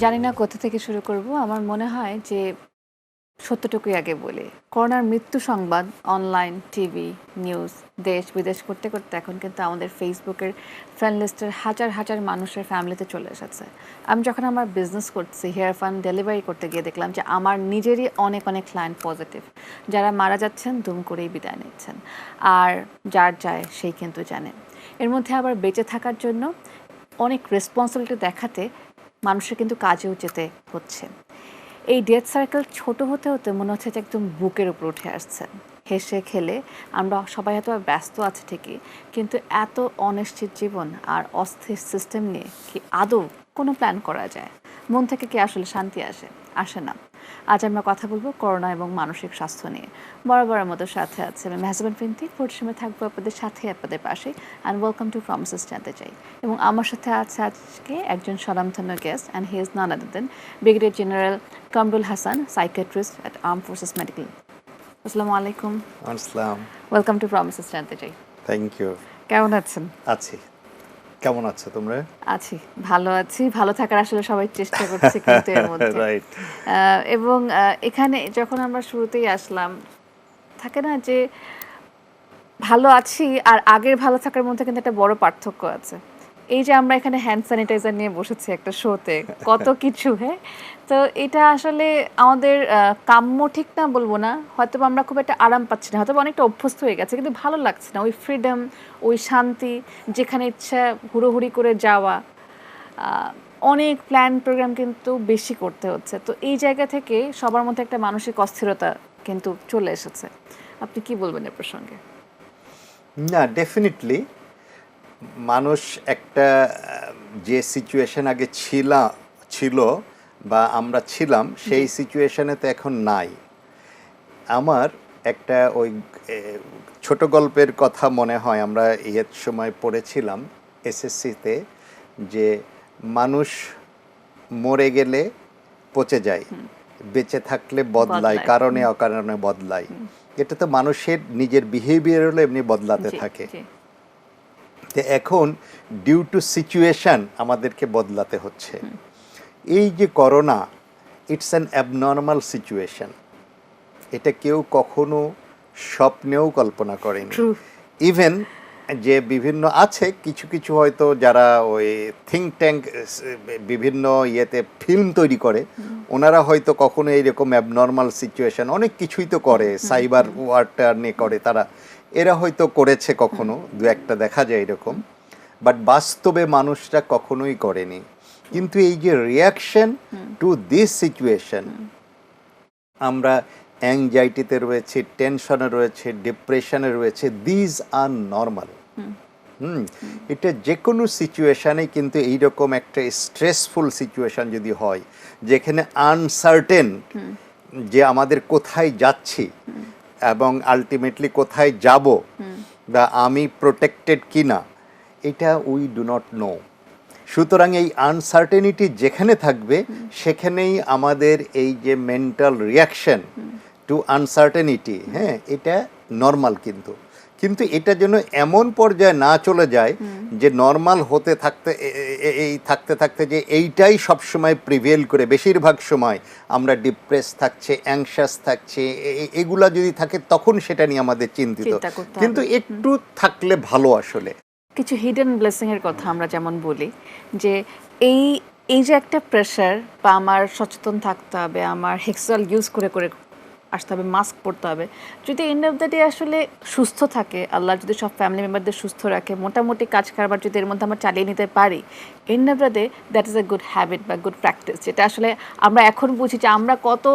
জানি না কোথা থেকে শুরু করব। আমার মনে হয় যে সত্যটুকুই আগে বলি। করোনার মৃত্যু সংবাদ অনলাইন, টিভি, নিউজ, দেশ বিদেশ করতে করতে এখন কিন্তু আমাদের ফেসবুকের ফ্রেন্ড লিস্টের হাজার হাজার মানুষের ফ্যামিলিতে চলে এসেছে। আমি যখন আমার বিজনেস করছি, হেয়ার ফান্ড ডেলিভারি করতে গিয়ে দেখলাম যে আমার নিজেরই অনেক অনেক ক্লায়েন্ট পজিটিভ, যারা মারা যাচ্ছেন দুম করেই বিদায় নিচ্ছেন। আর যার যায় সেই কিন্তু জানে। এর মধ্যে আবার বেঁচে থাকার জন্য অনেক রেসপন্সিবিলিটি দেখাতে মানুষের কিন্তু কাজেও যেতে হচ্ছে। এই ডেথ সার্কেল ছোট হতে হতে মনে হচ্ছে যে একদম বুকের উপর উঠে আসছে। হেসে খেলে আমরা সবাই হয়তো ব্যস্ত আছে ঠিকই, কিন্তু এত অনিশ্চিত জীবন আর অস্থির সিস্টেম নিয়ে কি আদৌ কোনো প্ল্যান করা যায়? মন থেকে কি আসলে শান্তি আসে না। আজ আমরা কথা বলবো করোনা এবং মানসিক স্বাস্থ্য নিয়ে। বরাবরের মতো সাথে আছে আমি মেহজাবিন প্রিন্তি, পরিশ্রমে থাকবো আপনাদের সাথে, আপনাদের পাশে। অ্যান্ড ওয়েলকাম টু প্রমিসেস জানতে চাই। এবং আমার সাথে আছে আজকে একজন স্বনামধন্য guest, and he is none other than brigadier general Kamrul Hasan, psychiatrist at arm forces medical. আসসালামু আলাইকুম। আসসালাম। ওয়েলকাম টু প্রমিসেস জানতে চাই। Thank you. কেমন আছেন? আছি। কেমন আছো তোমরা? আছি, ভালো আছি। ভালো থাকার আসলে সবাই চেষ্টা করছে কিন্তু এর মধ্যে। রাইট। এবং এখানে যখন আমরা শুরুতেই আসলাম, থাকে না যে ভালো আছি আর আগের ভালো থাকার মধ্যে কিন্তু একটা বড় পার্থক্য আছে। এই যে আমরা এখানে হ্যান্ড স্যানিটাইজার নিয়ে বসেছি একটা শোতে, কত কিছু, হ্যাঁ? তো এটা আসলে আমাদের কাম্য ঠিক না বলবো না, হয়তো আমরা খুব একটা আরাম পাচ্ছি না, হয়তো অনেকটা অভ্যস্ত হয়ে গেছে, কিন্তু ভালো লাগছে না। ওই ফ্রিডম, ওই শান্তি, যেখানে ইচ্ছা হুড়োহুড়ি করে যাওয়া, অনেক প্ল্যান প্রোগ্রাম কিন্তু বেশি করতে হচ্ছে। তো এই জায়গা থেকে সবার মধ্যে একটা মানসিক অস্থিরতা কিন্তু চলে এসেছে। আপনি কি বলবেন এ প্রসঙ্গে? না, ডেফিনেটলি মানুষ একটা যে সিচুয়েশন আগে ছিল বা আমরা ছিলাম সেই সিচুয়েশনে তো এখন নাই। আমার একটা ওই ছোট গল্পের কথা মনে হয়, আমরা এর সময় পড়েছিলাম এসএসসিতে, যে মানুষ মরে গেলে পচে যায়, বেঁচে থাকলে বদলায়, কারণে অকারণে বদলায়। এটা তো মানুষের নিজের বিহেভিয়ার হলো এমনি বদলাতে থাকে। তো এখন ডিউ টু সিচুয়েশন আমাদেরকে বদলাতে হচ্ছে। এই যে corona, it's an abnormal situation. এটা কেউ কখনো স্বপ্নেও কল্পনা করেনি। ইভেন যে বিভিন্ন আছে কিছু কিছু হয়তো যারা ওই থিঙ্ক ট্যাঙ্ক বিভিন্ন ইয়েতে ফিল্ম তৈরি করে, ওনারা হয়তো কখনো এইরকম অ্যাবনর্মাল সিচুয়েশন অনেক কিছুই তো করে, সাইবার ওয়ারটা নিয়ে করে, তারা এরা হয়তো করেছে কখনো, দু একটা দেখা যায় এরকম, বাট বাস্তবে মানুষরা কখনোই করেনি। কিন্তু এই যে রিয়াকশন টু দিস সিচুয়েশন, আমরা অ্যাংজাইটিতে রয়েছে, টেনশনে রয়েছে, ডিপ্রেশনে রয়েছে, দিজ আর নর্মাল। এটা যে কোনো সিচুয়েশানে কিন্তু এইরকম একটা স্ট্রেসফুল সিচুয়েশান যদি হয়, যেখানে আনসার্টেন যে আমাদের কোথায় যাচ্ছি এবং আলটিমেটলি কোথায় যাব, বা আমি প্রোটেক্টেড কিনা, এটা উই ডু নট নো। সুতরাং এই আনসার্টেনিটি যেখানে থাকবে সেখানেই আমাদের এই যে মেন্টাল রিয়াকশন টু আনসার্টেনিটি, হ্যাঁ, এটা নর্মাল। কিন্তু এটা যেন এমন পর্যায়ে না চলে যায় যে নর্মাল হতে থাকতে এই থাকতে থাকতে যে এইটাই সবসময় প্রিভেল করে, বেশিরভাগ সময় আমরা ডিপ্রেস থাকছে, অ্যাংশাস থাকছে, এগুলা যদি থাকে তখন সেটা নিয়ে আমাদের চিন্তিত। কিন্তু একটু থাকলে ভালো। আসলে কিছু হিডেন ব্লেসিং এর কথা আমরা যেমন বলি যে এই যে একটা প্রেশার, বা আমার সচেতন থাকতে হবে, আমার হেক্সল ইউজ করে করে আসতে হবে, মাস্ক পরতে হবে, যদি এন্ড অফ দ্য ডে আসলে সুস্থ থাকে, আল্লাহ যদি সব ফ্যামিলি মেম্বারদের সুস্থ রাখে, মোটামুটি কাজ কারবার যদি এর মধ্যে আমরা চালিয়ে নিতে পারি, end of the day that is a good habit বা গুড প্র্যাকটিস। যেটা আসলে আমরা এখন বুঝি যে আমরা কত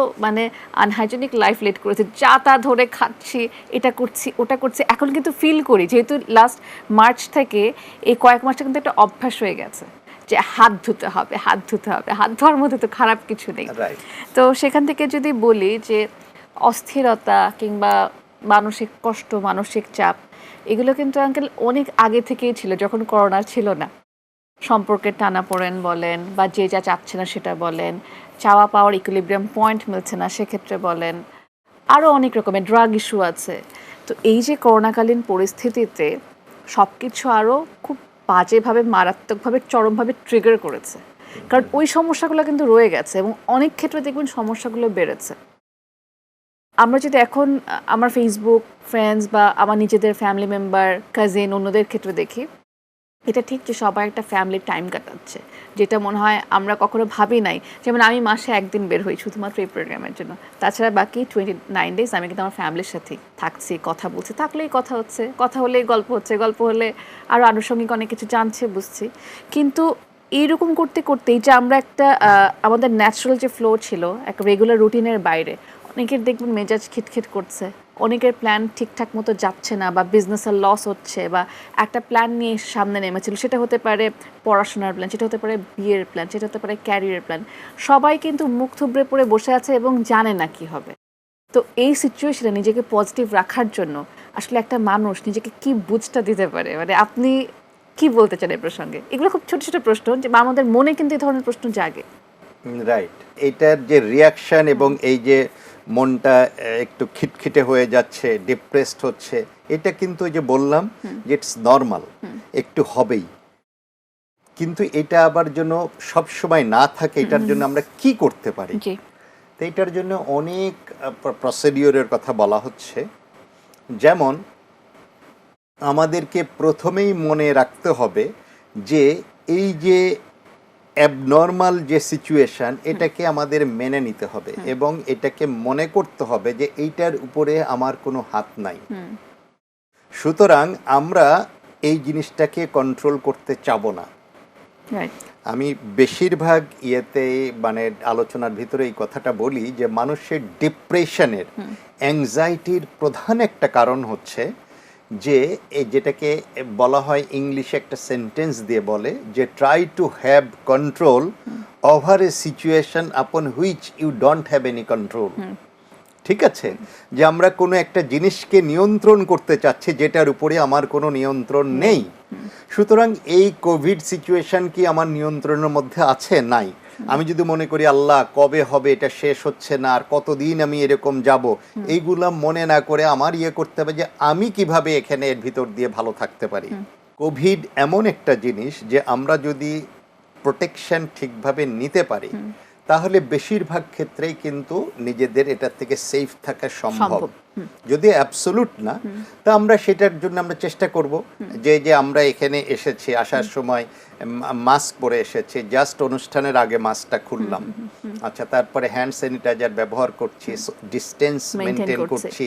আনহাইজেনিক লাইফ লিড করেছি, যা তা ধরে খাচ্ছি, এটা করছি ওটা করছি। এখন কিন্তু ফিল করি, যেহেতু লাস্ট মার্চ থেকে এই কয়েক মাসটা কিন্তু একটা অভ্যাস হয়ে গেছে যে হাত ধুতে হবে, হাত ধুতে হবে। হাত ধোয়ার মধ্যে তো খারাপ কিছু নেই। তো সেখান থেকে যদি বলি যে অস্থিরতা কিংবা মানসিক কষ্ট, মানসিক চাপ, এগুলো কিন্তু আঙ্কেল অনেক আগে থেকেই ছিল, যখন করোনা ছিল না। সম্পর্কের টানাপোড়েন বলেন, বা যে যা চাচ্ছে না সেটা বলেন, চাওয়া পাওয়ার ইকুইলিব্রিয়াম পয়েন্ট মিলছে না সেক্ষেত্রে বলেন, আরও অনেক রকমের ড্রাগ ইস্যু আছে। তো এই যে করোনাকালীন পরিস্থিতিতে সব কিছু আরও খুব বাজেভাবে, মারাত্মকভাবে, চরমভাবে ট্রিগার করেছে। কারণ ওই সমস্যাগুলো কিন্তু রয়ে গেছে এবং অনেক ক্ষেত্রে দেখবেন সমস্যাগুলো বেড়েছে। আমরা যদি এখন আমার ফেসবুক ফ্রেন্ডস বা আমার নিজেদের ফ্যামিলি মেম্বার কাজিন অন্যদের ক্ষেত্রে দেখি, এটা ঠিক যে সবাই একটা ফ্যামিলি টাইম কাটাচ্ছে, যেটা মনে হয় আমরা কখনো ভাবি নাই। যেমন আমি মাসে একদিন বের হই শুধুমাত্র এই প্রোগ্রামের জন্য, তাছাড়া বাকি 29 ডেজ আমি কিন্তু আমার ফ্যামিলির সাথেই থাকছি, কথা বলছি, থাকলেই কথা হচ্ছে, কথা হলেই গল্প হচ্ছে, গল্প হলে আরও আনুষঙ্গিক অনেক কিছু জানছে বুঝছি। কিন্তু এইরকম করতে করতেই যে আমরা একটা আমাদের ন্যাচারাল যে ফ্লো ছিল একটা রেগুলার রুটিনের বাইরে, অনেকের দেখবেন মেজাজ খিটখিট করছে, অনেকের প্ল্যান ঠিকঠাক মতো যাচ্ছে না বা বিজনেসের লস হচ্ছে, বা একটা প্ল্যান নিয়ে সামনে নেমেছিল, সেটা হতে পারে পড়াশোনার প্ল্যান, সেটা হতে পারে বিয়ের প্ল্যান, সেটা হতে পারে ক্যারিয়ারের প্ল্যান। সবাই কিন্তু মুখ থুবড়ে পড়ে বসে আছে এবং জানে না কি হবে। তো এই সিচুয়েশনে নিজেকে পজিটিভ রাখার জন্য আসলে একটা মানুষ নিজেকে কি বুঝটা দিতে পারে, মানে আপনি কি বলতে চান এই প্রসঙ্গে? এগুলো খুব ছোট ছোট প্রশ্ন, যে আমাদের মনে কিন্তু এই ধরনের প্রশ্ন জাগে। রাইট, এটার যে রিয়াকশন এবং এই যে মনটা একটু খিটখিটে হয়ে যাচ্ছে, ডিপ্রেসড হচ্ছে, এটা কিন্তু ওই যে বললাম যে ইটস নর্মাল, একটু হবেই। কিন্তু এটা আবার যেন সব সময় না থাকে, এটার জন্য আমরা কি করতে পারি? তো এটার জন্য অনেক প্রসিডিওরের কথা বলা হচ্ছে। যেমন আমাদেরকে প্রথমেই মনে রাখতে হবে যে এই যে অ্যাবনর্মাল যে সিচুয়েশন, এটাকে আমাদের মেনে নিতে হবে এবং এটাকে মনে করতে হবে যে এইটার উপরে আমার কোনো হাত নাই। সুতরাং আমরা এই জিনিসটাকে কন্ট্রোল করতে চাবো না। আমি বেশিরভাগ মানে আলোচনার ভিতরে এই কথাটা বলি যে মানুষের ডিপ্রেশনের, অ্যাংজাইটির প্রধান একটা কারণ হচ্ছে যে যেটাকে বলা হয় ইংলিশে একটা সেন্টেন্স দিয়ে বলে যে try to have control over a situation upon which you don't have any control. ঠিক আছে, যে আমরা কোনো একটা জিনিসকে নিয়ন্ত্রণ করতে চাচ্ছি যেটার উপরে আমার কোনো নিয়ন্ত্রণ নেই। সুতরাং এই কোভিড সিচুয়েশন কি আমার নিয়ন্ত্রণের মধ্যে আছে? নাই। আমি যদি মনে করি আল্লাহ কবে হবে, এটা শেষ হচ্ছে না, আর কতদিন আমি এরকম যাব, এইগুলা মনে না করে আমার করতে হবে যে আমি কিভাবে এখানে এর ভিতর দিয়ে ভালো থাকতে পারি। কোভিড এমন একটা জিনিস যে আমরা যদি প্রোটেকশন ঠিকভাবে নিতে পারি তাহলে বেশিরভাগ ক্ষেত্রেই কিন্তু নিজেদের এটার থেকে সেফ থাকা সম্ভব। যদি অ্যাবসলিউট না, তা আমরা সেটার জন্য আমরা চেষ্টা করব যে আমরা এখানে এসেছি, আসার সময় মাস্ক পরে এসেছি, জাস্ট অনুষ্ঠানের আগে মাস্কটা খুললাম, আচ্ছা, তারপরে হ্যান্ড স্যানিটাইজার ব্যবহার করছি, ডিস্টেন্স মেনটেন করছি,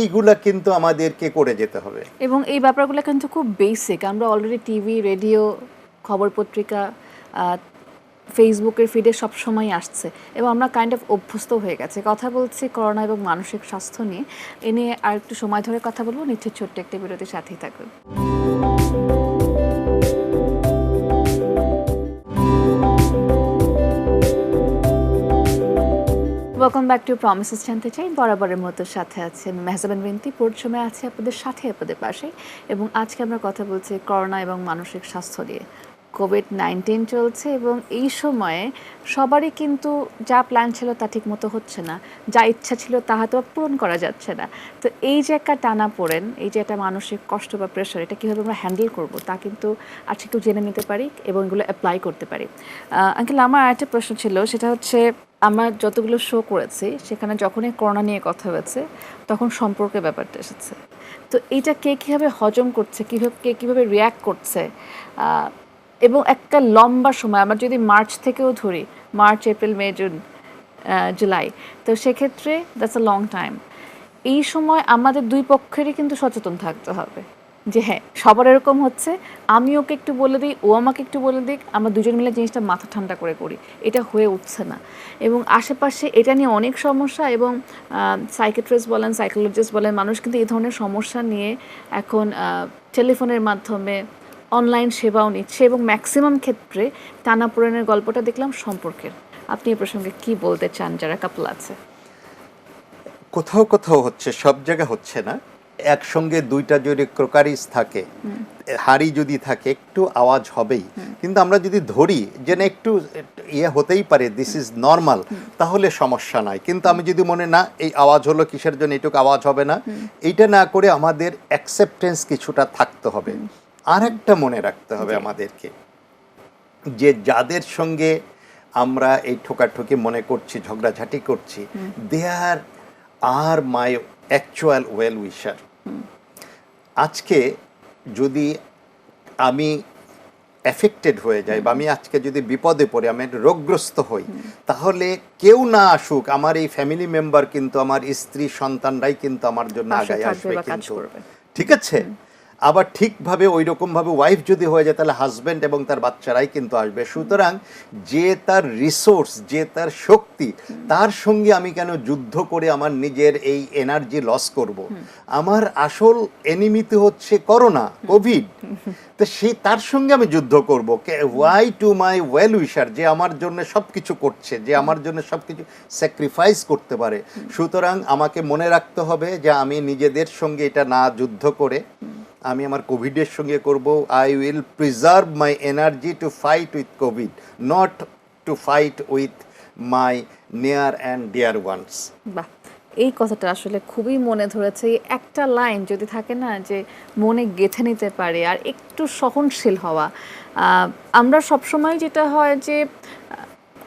এইগুলা কিন্তু আমাদেরকে করে যেতে হবে। এবং এই ব্যাপারগুলো কিন্তু খুব বেসিক, আমরা অলরেডি টিভি, রেডিও, খবর পত্রিকা, ফেসবুকের ফিডে সবসময় আসছে এবং আমরা কাইন্ড অফ অভ্যস্ত হয়ে গেছে। কথা বলছি করোনা এবং মানসিক স্বাস্থ্য নিয়ে। এ নিয়ে আর একটু সময় ধরে কথা বলবো, নিশ্চয়ই ছোট্ট একটা বিরতির সাথেই থাকবেন। ওয়েলকাম ব্যাক টু প্রমিসেস জানতে চাই। বরাবরের মতো সাথে আছে মেহজাবিন বিনতি, পরিশ্রমে আছে আপনাদের সাথে, আপনাদের পাশে। এবং আজকে আমরা কথা বলছি করোনা এবং মানসিক স্বাস্থ্য নিয়ে। কোভিড-19 চলছে এবং এই সময়ে সবারই কিন্তু যা প্ল্যান ছিল তা ঠিক মতো হচ্ছে না, যা ইচ্ছা ছিল তা হয়তো পূরণ করা যাচ্ছে না। তো এই যে একটা টানা পড়েন, এই যে একটা মানসিক কষ্ট বা প্রেশার, এটা কীভাবে আমরা হ্যান্ডেল করব তা কিন্তু আজকে একটু জেনে নিতে পারি এবং এগুলো অ্যাপ্লাই করতে পারি। আঙ্কেল, আমার আরেকটা প্রশ্ন ছিল, সেটা হচ্ছে আমরা যতগুলো শো করেছি সেখানে যখনই করোনা নিয়ে কথা হয়েছে তখন সম্পর্কের ব্যাপারটা এসেছে। তো এইটা কে কীভাবে হজম করছে, কে কীভাবে রিয়্যাক্ট করছে, এবং একটা লম্বা সময় আমরা যদি মার্চ থেকেও ধরি, মার্চ, এপ্রিল, মে, জুন, জুলাই, তো সেক্ষেত্রে দ্যাটস আ লং টাইম। এই সময় আমাদের দুই পক্ষেরই কিন্তু সচেতন থাকতে হবে যে হ্যাঁ, সবার এরকম হচ্ছে, আমি ওকে একটু বলে দিই, ও আমাকে একটু বলে দিক, আমরা দুজন মিলে জিনিসটা মাথা ঠান্ডা করে করি। এটা হয়ে উঠছে না এবং আশেপাশে এটা নিয়ে অনেক সমস্যা এবং সাইকিয়াট্রিস্ট বলেন, সাইকোলজিস্ট বলেন, মানুষ কিন্তু এই ধরনের সমস্যা নিয়ে এখন টেলিফোনের মাধ্যমে অনলাইন সেবাও নিচ্ছে এবং ম্যাক্সিমাম ক্ষেত্রে টানাপোড়েনের গল্পটা দেখলাম সম্পর্কের। আপনি এই প্রসঙ্গে কি বলতে চান যারা কাপল আছে? কোথাও কোথাও হচ্ছে, সব জায়গা হচ্ছে না। একসঙ্গে দুইটা যদি ক্রোকারিজ থাকে, হাড়ি যদি থাকে, একটু আওয়াজ হবেই। কিন্তু আমরা যদি ধরি যে না একটু হতেই পারে, দিস ইজ নর্মাল, তাহলে সমস্যা নাই। কিন্তু আমি যদি মনে না এই আওয়াজ হলো কিসের জন্য, এটুকু আওয়াজ হবে না, এইটা না করে আমাদের অ্যাকসেপ্টেন্স কিছুটা থাকতে হবে। আর একটা মনে রাখতে হবে আমাদেরকে, যে যাদের সঙ্গে আমরা এই ঠোকাঠুকি মনে করছি, ঝগড়াঝাটি করছি, দে আর মাই অ্যাকচুয়াল ওয়েল উইশার। আজকে যদি আমি এফেক্টেড হয়ে যাই বা আমি আজকে যদি বিপদে পড়ে আমি রোগগ্রস্ত হই, তাহলে কেউ না আসুক, আমার এই ফ্যামিলি মেম্বার কিন্তু আমার স্ত্রী সন্তানরাই কিন্তু আমার জন্য পাশে আগায় থাকবে আসবে বা কাজ কিন্তু, করবে। ঠিক আছে? আবার ঠিকভাবে ওই রকমভাবে ওয়াইফ যদি হয়ে যায় তাহলে হাজব্যান্ড এবং তার বাচ্চারাই কিন্তু আসবে। সুতরাং যে তার রিসোর্স, যে তার শক্তি, তার সঙ্গে আমি কেন যুদ্ধ করে আমার নিজের এই এনার্জি লস করব? আমার আসল এনিমিতে হচ্ছে করোনা, কোভিড। তো তার সঙ্গে আমি যুদ্ধ করব। Why to my well wisher, যে আমার জন্য সব কিছু করছে, যে আমার জন্য সব কিছু স্যাক্রিফাইস করতে পারে। সুতরাং আমাকে মনে রাখতে হবে যে আমি নিজেদের সঙ্গে এটা না যুদ্ধ করে আমি আমার কোভিডের সঙ্গে করব। I will preserve my energy to fight with Covid, not to fight with my near and deer once. বাহ, এই কথাটা আসলে খুবই মনে ধরেছে। এই একটা লাইন যদি থাকে না, যে মনে গেঁথে নিতে পারে আর একটু সহনশীল হওয়া। আমরা সবসময় যেটা হয় যে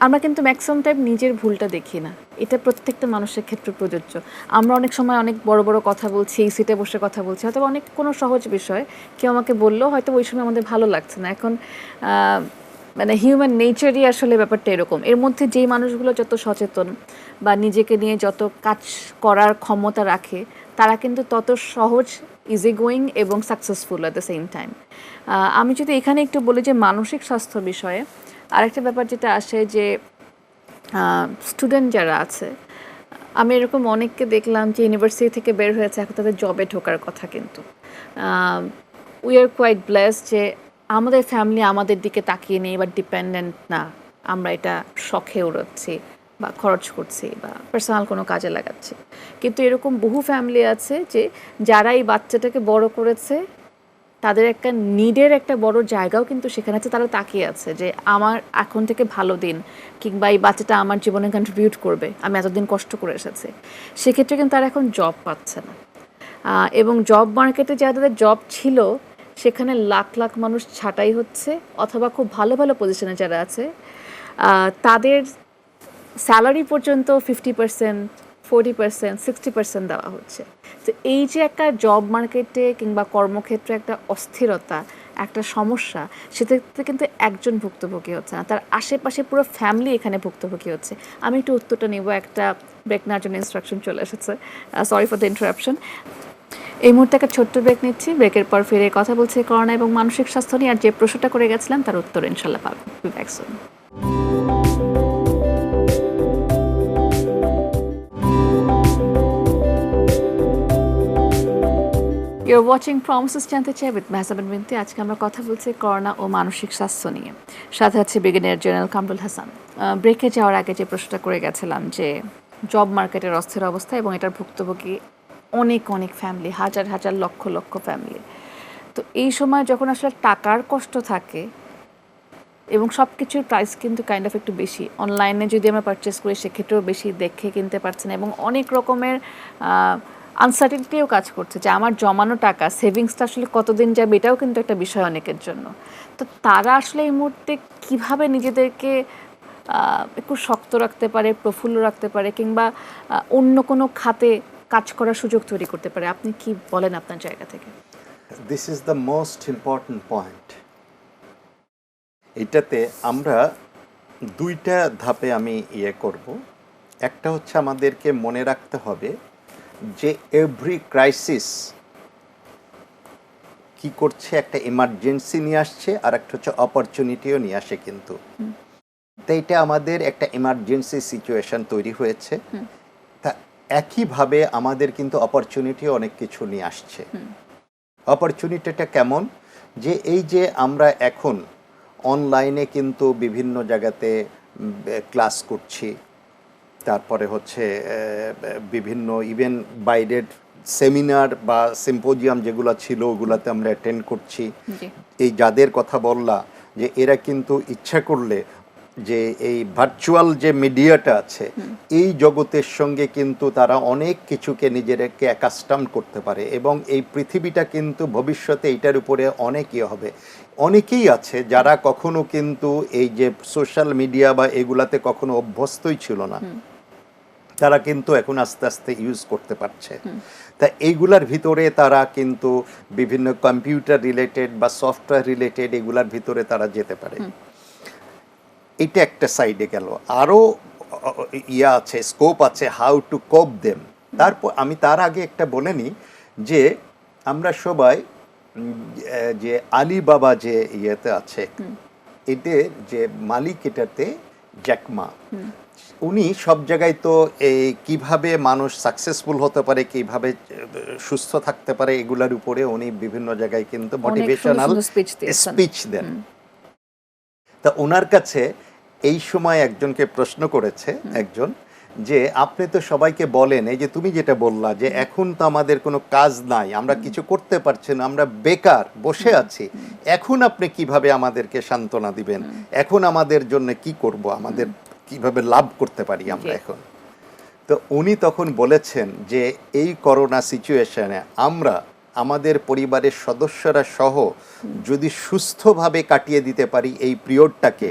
আমরা কিন্তু ম্যাক্সিমাম টাইম নিজের ভুলটা দেখি না, এটা প্রত্যেকটা মানুষের ক্ষেত্রে প্রযোজ্য। আমরা অনেক সময় অনেক বড় বড় কথা বলছি, এই সিটে বসে কথা বলছি, হয়তো অনেক কোনো সহজ বিষয় কেউ আমাকে বললো, হয়তো ওই সময় আমাদের ভালো লাগছে না। এখন মানে হিউম্যান নেচারই আসলে ব্যাপারটা এরকম। এর মধ্যে যেই মানুষগুলো যত সচেতন বা নিজেকে নিয়ে যত কাজ করার ক্ষমতা রাখে, তারা কিন্তু তত সহজ, ইজি গোয়িং এবং successful at the same time. আমি যদি এখানে একটু বলি যে মানসিক স্বাস্থ্য বিষয়ে আরেকটা ব্যাপার যেটা আসে, যে স্টুডেন্ট যারা আছে, আমি এরকম অনেককে দেখলাম যে ইউনিভার্সিটি থেকে বের হয়েছে, এখন তাদের জবে ঢোকার কথা। কিন্তু উই আর কোয়াইট ব্লেসড যে আমাদের ফ্যামিলি আমাদের দিকে তাকিয়ে নেই বা ডিপেন্ডেন্ট না, আমরা এটা শখে উড়াচ্ছি বা খরচ করছি বা পার্সোনাল কোনো কাজে লাগাচ্ছি। কিন্তু এরকম বহু ফ্যামিলি আছে যে যারা এই বাচ্চাটাকে বড় করেছে, তাদের একটা নিডের একটা বড় জায়গাও কিন্তু সেখানে আছে, তারা তাকিয়ে আছে যে আমার এখন থেকে ভালো দিন, কিংবা এই বাচ্চাটা আমার জীবনে কন্ট্রিবিউট করবে, আমি এতদিন কষ্ট করে এসেছি। সেক্ষেত্রে কিন্তু তারা এখন জব পাচ্ছে না, এবং জব মার্কেটে যাদের জব ছিল সেখানে লাখ লাখ মানুষ ছাঁটাই হচ্ছে, অথবা খুব ভালো ভালো পজিশনে যারা আছে তাদের স্যালারি পর্যন্ত 50%, 40%, 60% দেওয়া হচ্ছে। তো এই যে একটা জব মার্কেটে কিংবা কর্মক্ষেত্রে একটা অস্থিরতা, একটা সমস্যা, সেটাতে কিন্তু একজন ভুক্তভোগী হচ্ছে না, তার আশেপাশে পুরো ফ্যামিলি এখানে ভুক্তভোগী হচ্ছে। আমি একটু উত্তরটা নিব, একটা ব্রেক নেওয়ার জন্য ইনস্ট্রাকশন চলে এসেছে, সরি ফর দ্য ইন্টারাপশন। এই মুহূর্তে একটা ছোট্ট ব্রেক নিচ্ছি, ব্রেকের পর ফিরে কথা বলছি করোনা এবং মানসিক স্বাস্থ্য নিয়ে। আর যে প্রশ্নটা করে গেছিলাম তার উত্তর ইনশাল্লাহ পাবেন। Back soon. You're watching Promises জানতে চাই with মেহজাবিন বিনতি। আজকে আমরা কথা বলছি করোনা ও মানসিক স্বাস্থ্য নিয়ে, সাথে আছে ব্রিগেডিয়ার জেনারেল কামরুল হাসান। ব্রেকে যাওয়ার আগে যে প্রশ্নটা করে গেছিলাম, যে জব মার্কেটের অস্থির অবস্থা এবং এটার ভুক্তভোগী অনেক অনেক ফ্যামিলি, হাজার হাজার লক্ষ লক্ষ ফ্যামিলি। তো এই সময় যখন আসলে টাকার কষ্ট থাকে এবং সব কিছুর প্রাইস কিন্তু কাইন্ড অফ একটু বেশি, অনলাইনে যদি আমরা পারচেস করি সেক্ষেত্রেও বেশি দেখে কিনতে পারছে না, এবং অনেক রকমের আনসার্টেনিটিও কাজ করছে যে আমার জমানো টাকা সেভিংসটা আসলে কতদিন যাবে, এটাও কিন্তু একটা বিষয় অনেকের জন্য। তো তারা আসলে এই মুহূর্তে কীভাবে নিজেদেরকে একটু শক্ত রাখতে পারে, প্রফুল্ল রাখতে পারে, কিংবা অন্য কোনো খাতে কাজ করার সুযোগ তৈরি করতে পারে, আপনি কি বলেন আপনার জায়গা থেকে? This is the most important point. এটাতে আমরা দুইটা ধাপে আমি করব। একটা হচ্ছে আমাদেরকে মনে রাখতে হবে যে এভরি ক্রাইসিস কি করছে, একটা ইমার্জেন্সি নিয়ে আসছে, আর একটা হচ্ছে অপরচুনিটিও নিয়ে আসে। কিন্তু তো এটা আমাদের একটা ইমার্জেন্সি সিচুয়েশন তৈরি হয়েছে, তা একইভাবে আমাদের কিন্তু অপরচুনিটিও অনেক কিছু নিয়ে আসছে। অপরচুনিটিটা কেমন, যে এই যে আমরা এখন অনলাইনে কিন্তু বিভিন্ন জায়গাতে ক্লাস করছি, তারপরে হচ্ছে বিভিন্ন ইভেন বাইরের সেমিনার বা সিম্পোজিয়াম যেগুলো ছিল ওগুলাতে আমরা অ্যাটেন্ড করছি। এই যাদের কথা বললা যে এরা কিন্তু ইচ্ছা করলে যে এই ভার্চুয়াল যে মিডিয়াটা আছে এই জগতের সঙ্গে কিন্তু তারা অনেক কিছুকে নিজেদেরকে অ্যাকাস্টাম করতে পারে, এবং এই পৃথিবীটা কিন্তু ভবিষ্যতে এইটার উপরে অনেক ইয়ে হবে। অনেকেই আছে যারা কখনো কিন্তু এই যে সোশ্যাল মিডিয়া বা এগুলাতে কখনো অভ্যস্তই ছিল না, তারা কিন্তু এখন আস্তে আস্তে ইউজ করতে পারছে। তা এইগুলার ভিতরে তারা কিন্তু বিভিন্ন কম্পিউটার রিলেটেড বা সফটওয়্যার রিলেটেড এগুলার ভিতরে তারা যেতে পারে। এটা একটা সাইডে গেল। আরও ইয়া আছে, স্কোপ আছে, হাউ টু কোপ দেম। তারপর আমি তার আগে একটা বলে নিই যে আমরা সবাই যে আলিবাবা যে ইয়েতে আছে, এদের যে মালিক এটাতে জ্যাকমা, উনি সব জায়গায় তো এই কিভাবে মানুষ সাকসেসফুল হতে পারে, কিভাবে সুস্থ থাকতে পারে, এগুলার উপরে উনি বিভিন্ন জায়গায় কিন্তু মোটিভেশনাল স্পিচ দেন। তা ওনার কাছে এই সময় একজনকে প্রশ্ন করেছে একজন, যে আপনি তো সবাইকে বলেন, এই যে তুমি যেটা বললা যে এখন তো আমাদের কোনো কাজ নাই, আমরা কিছু করতে পারছি না, আমরা বেকার বসে আছি, এখন আপনি কিভাবে আমাদেরকে সান্ত্বনা দিবেন, এখন আমাদের জন্য কি করব, আমাদের কিভাবে লাভ করতে পারি আমরা এখন। তো উনি তখন বলেছেন যে এই করোনা সিচুয়েশনে আমরা আমাদের পরিবারের সদস্যরা সহ যদি সুস্থভাবে কাটিয়ে দিতে পারি এই পিরিয়ডটাকে,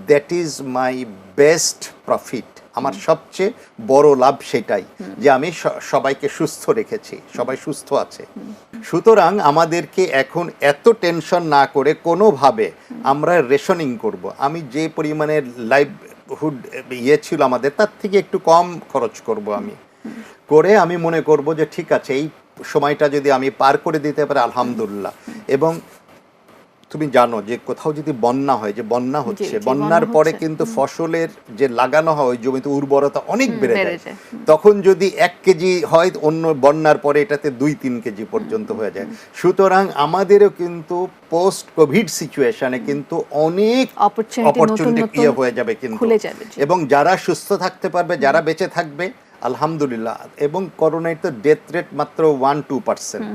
that is my best profit. আমার সবচেয়ে বড় লাভ সেটাই যে আমি সবাইকে সুস্থ রেখেছি, সবাই সুস্থ আছে। সুতরাং আমাদেরকে এখন এত টেনশন না করে কোনোভাবে আমরা রেশনিং করব। আমি যে পরিমাণের লাইভহুড ইয়ে ছিল আমাদের, তার থেকে একটু কম খরচ করব আমি, করে আমি মনে করব যে ঠিক আছে এই সময়টা যদি আমি পার করে দিতে পারি আলহামদুলিল্লাহ। এবং তুমি জানো যে কোথাও যদি বন্যা হয়, যে বন্যা হচ্ছে, বন্যার পরে কিন্তু ফসলের যে লাগানো হয় ওই জমিতে উর্বরতা অনেক বেড়ে যায়। তখন যদি 1 কেজি হয়, অন্য বন্যার পরে এটাতে 2-3 কেজি পর্যন্ত হয়ে যায়। সুতরাং আমাদেরও কিন্তু পোস্ট কোভিড সিচুয়েশনে কিন্তু অনেক অপরচুনিটি হয়ে যাবে কিন্তু, এবং যারা সুস্থ থাকতে পারবে, যারা বেঁচে থাকবে আলহামদুলিল্লাহ। এবং করোনায় তো ডেথ রেট মাত্র 1-2%।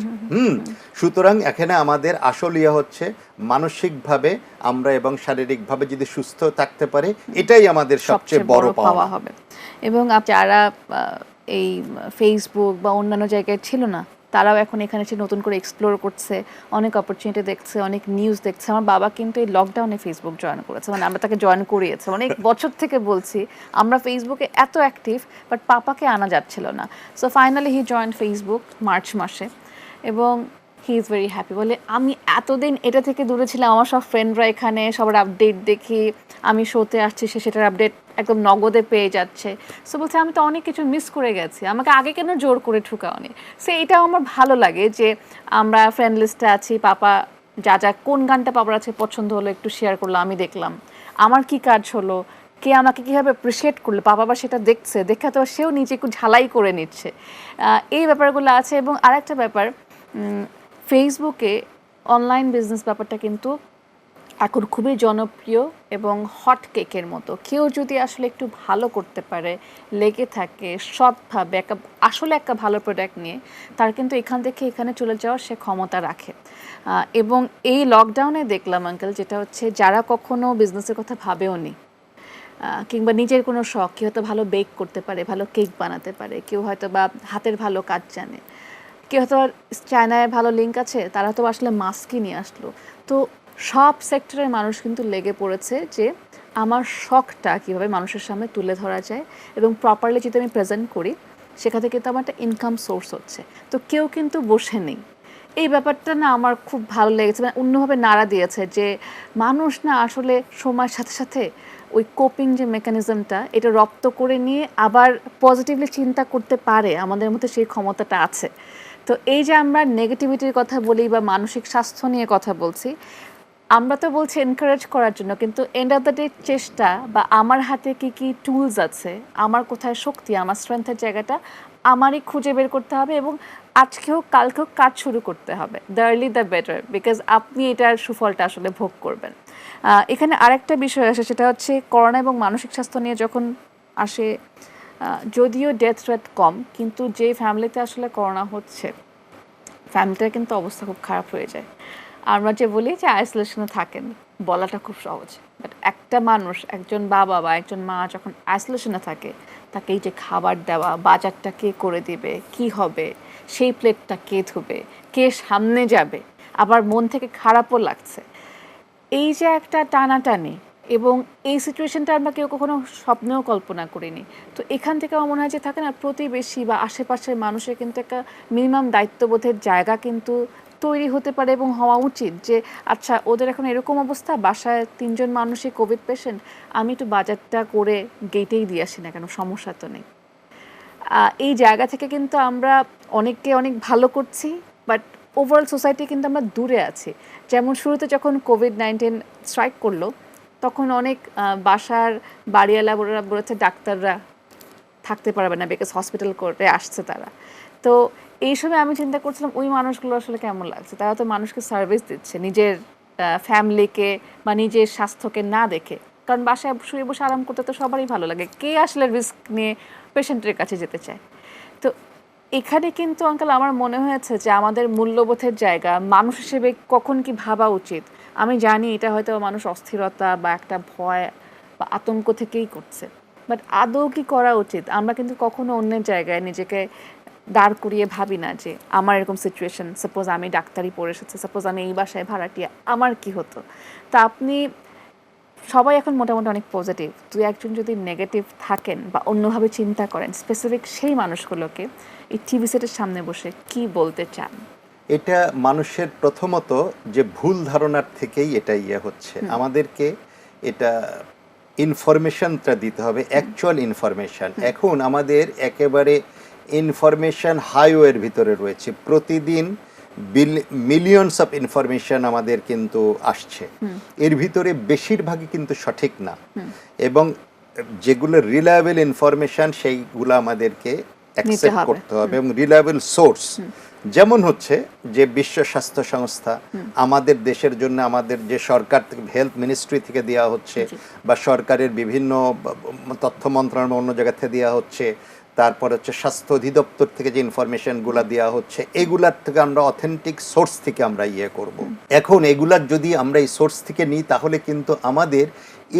সুতরাং এখানে আমাদের আসল ইয়ে হচ্ছে মানসিকভাবে আমরা এবং শারীরিকভাবে যদি সুস্থ থাকতে পারে, এটাই আমাদের সবচেয়ে বড় পাওয়া হবে। এবং যারা এই ফেসবুক বা অন্যান্য জায়গায় ছিল না, তারাও এখন এখানে এসে নতুন করে এক্সপ্লোর করছে, অনেক অপরচুনিটি দেখছে, অনেক নিউজ দেখছে। আমার বাবা কিন্তু এই লকডাউনে ফেসবুক জয়েন করেছে, মানে আমরা তাকে জয়েন করিয়েছে। অনেক বছর থেকে বলছি আমরা ফেসবুকে এত অ্যাক্টিভ, বাট পাপাকে আনা যাচ্ছিল না। সো ফাইনালি হি জয়েন ফেসবুক মার্চ মাসে, এবং হি ইজ ভেরি হ্যাপি। বলে আমি এতদিন এটা থেকে দূরে ছিলাম, আমার সব ফ্রেন্ডরা এখানে সবার আপডেট দেখি, আমি শোতে আসছি, সে সেটার আপডেট একদম নগদে পেয়ে যাচ্ছে। সো বলছে আমি তো অনেক কিছু মিস করে গেছি, আমাকে আগে কেন জোর করে ঠুকাওনি। সো এটাও আমার ভালো লাগে যে আমরা ফ্রেন্ড লিস্টে আছি, পাপা যা যা কোন গানটা পাপার আছে পছন্দ হলো একটু শেয়ার করলো, আমি দেখলাম আমার কি কাজ হলো, কে আমাকে কীভাবে অ্যাপ্রিসিয়েট করলো, পাপা আবার সেটা দেখছে, দেখে তো সেও নিজে একটু ঝালাই করে নিচ্ছে। এই ব্যাপারগুলো আছে। এবং আরেকটা ব্যাপার, ফেসবুকে অনলাইন বিজনেস ব্যাপারটা কিন্তু এখন খুবই জনপ্রিয় এবং হট কেকের মতো। কেউ যদি আসলে একটু ভালো করতে পারে, লেগে থাকে সৎভাবে, আসলে একটা ভালো প্রোডাক্ট নিয়ে, তার কিন্তু এখান থেকে এখানে চলে যাওয়ার সে ক্ষমতা রাখে। এবং এই লকডাউনে দেখলাম আঙ্কেল, যেটা হচ্ছে যারা কখনো বিজনেসের কথা ভাবেও নি, কিংবা নিজের কোনো শখ, কেউ হয়তো ভালো বেক করতে পারে, ভালো কেক বানাতে পারে, কেউ হয়তো বা হাতের ভালো কাজ জানে, কেউ হয়তো চায়নায় ভালো লিঙ্ক আছে, তারা তো আসলে মাস্কই নিয়ে আসলো। তো সব সেক্টরের মানুষ কিন্তু লেগে পড়েছে যে আমার শখটা কীভাবে মানুষের সামনে তুলে ধরা যায়, এবং প্রপারলি যদি আমি প্রেজেন্ট করি, সেখান থেকে কিন্তু আমার একটা ইনকাম সোর্স হচ্ছে। তো কেউ কিন্তু বসে নেই। এই ব্যাপারটা না আমার খুব ভালো লেগেছে, মানে অন্যভাবে নাড়া দিয়েছে যে মানুষ না আসলে সময়ের সাথে সাথে ওই কোপিং যে মেকানিজমটা, এটা রপ্ত করে নিয়ে আবার পজিটিভলি চিন্তা করতে পারে, আমাদের মধ্যে সেই ক্ষমতাটা আছে। তো এই যে আমরা নেগেটিভিটির কথা বলি বা মানসিক স্বাস্থ্য নিয়ে কথা বলছি, আমরা তো বলছি এনকারেজ করার জন্য, কিন্তু এন্ড অফ দ্য ডে চেষ্টা বা আমার হাতে কি কি টুলস আছে, আমার কোথায় শক্তি, আমার স্ট্রেংথের জায়গাটা আমারই খুঁজে বের করতে হবে, এবং আজকে হোক কালকে হোক কাজ শুরু করতে হবে। The early the better, because আপনি এটার সুফলটা আসলে ভোগ করবেন। এখানে আরেকটা বিষয় আসে, সেটা হচ্ছে করোনা এবং মানসিক স্বাস্থ্য নিয়ে যখন আসে, যদিও ডেথ রেট কম, কিন্তু যে ফ্যামিলিতে আসলে করোনা হচ্ছে, ফ্যামিলিটার কিন্তু অবস্থা খুব খারাপ হয়ে যায়। আমরা যে বলি যে আইসোলেশনে থাকেন, বলাটা খুব সহজ, বাট একটা মানুষ, একজন বাবা বা একজন মা যখন আইসোলেশনে থাকে, তাকে এই যে খাবার দেওয়া, বাজারটা কে করে দিবে, কি হবে, সেই প্লেটটা কে ধুবে, কে সামনে যাবে, আবার মন থেকে খারাপও লাগছে, এই যে একটা টানাটানি, এবং এই সিচুয়েশনটা আমরা কেউ কখনো স্বপ্নেও কল্পনা করিনি। তো এখান থেকে আমার মনে হয় যে থাকে না, প্রতিবেশী বা আশেপাশের মানুষের কিন্তু একটা মিনিমাম দায়িত্ববোধের জায়গা কিন্তু তৈরি হতে পারে এবং হওয়া উচিত, যে আচ্ছা ওদের এখন এরকম অবস্থা, বাসায় 3জন মানুষই কোভিড পেশেন্ট, আমি একটু বাজারটা করে গেটেই দিয়ে আসি না কেন, সমস্যা তো নেই। এই জায়গা থেকে কিন্তু আমরা অনেককে অনেক ভালো করছি, বাট ওভারঅল সোসাইটি কিন্তু আমরা দূরে আছি। যেমন শুরুতে যখন কোভিড-19 স্ট্রাইক করলো, তখন অনেক বাসার বাড়িওয়ালা বলেছে ডাক্তাররা থাকতে পারবে না, বিকজ হসপিটাল করে আসছে তারা। তো এই সময় আমি চিন্তা করছিলাম ওই মানুষগুলো আসলে কেমন লাগছে, তারা তো মানুষকে সার্ভিস দিচ্ছে নিজের ফ্যামিলিকে বা নিজের স্বাস্থ্যকে না দেখে, কারণ বাসায় শুয়ে বসে আরাম করতে তো সবারই ভালো লাগে, কে আসলে রিস্ক নিয়ে পেশেন্টের কাছে যেতে চায়। তো এখানে কিন্তু আঙ্কেল আমার মনে হয়েছে যে আমাদের মূল্যবোধের জায়গা, মানুষ হিসেবে কখন কি ভাবা উচিত। আমি জানি এটা হয়তো মানুষ অস্থিরতা বা একটা ভয় বা আতঙ্ক থেকেই করছে, বাট আদৌ কি করা উচিত? আমরা কিন্তু কখনো অন্যের জায়গায় নিজেকে দাঁড় করিয়ে ভাবি না যে আমার এরকম সিচুয়েশন, সাপোজ আমি ডাক্তারি পড়ে এসেছি, সাপোজ আমি এই বাসায় ভাড়াটিয়া, আমার কি হতো। তা আপনি, সবাই এখন মোটামুটি অনেক পজিটিভ, তুই একজন যদি নেগেটিভ থাকেন বা অন্যভাবে চিন্তা করেন, স্পেসিফিক সেই মানুষগুলোকে এই টিভি সেটের সামনে বসে কি বলতে চান? এটা মানুষের প্রথমত যে ভুল ধারণার থেকেই এটা হচ্ছে। আমাদেরকে এটা ইনফরমেশনটা দিতে হবে, অ্যাকচুয়াল ইনফরমেশন। এখন আমাদের একেবারে ইনফরমেশন হাইওয়ের ভিতরে রয়েছে, প্রতিদিন মিলিয়নস অফ ইনফরমেশন আমাদের কিন্তু আসছে, এর ভিতরে বেশিরভাগই কিন্তু সঠিক না, এবং যেগুলো রিলায়েবল ইনফরমেশন সেইগুলো আমাদেরকে অ্যাকসেপ্ট করতে হবে, এবং রিলায়েবল সোর্স যেমন হচ্ছে যে বিশ্ব স্বাস্থ্য সংস্থা, আমাদের দেশের জন্য আমাদের যে সরকার থেকে হেলথ মিনিস্ট্রি থেকে দেওয়া হচ্ছে, বা সরকারের বিভিন্ন তথ্য মন্ত্রণালয় অন্য জায়গা থেকে দেওয়া হচ্ছে, তারপর হচ্ছে স্বাস্থ্য অধিদপ্তর থেকে যে ইনফরমেশনগুলো দেওয়া হচ্ছে, এগুলার থেকে আমরা অথেন্টিক সোর্স থেকে আমরা করব। এখন এগুলার যদি আমরা এই সোর্স থেকে নিই, তাহলে কিন্তু আমাদের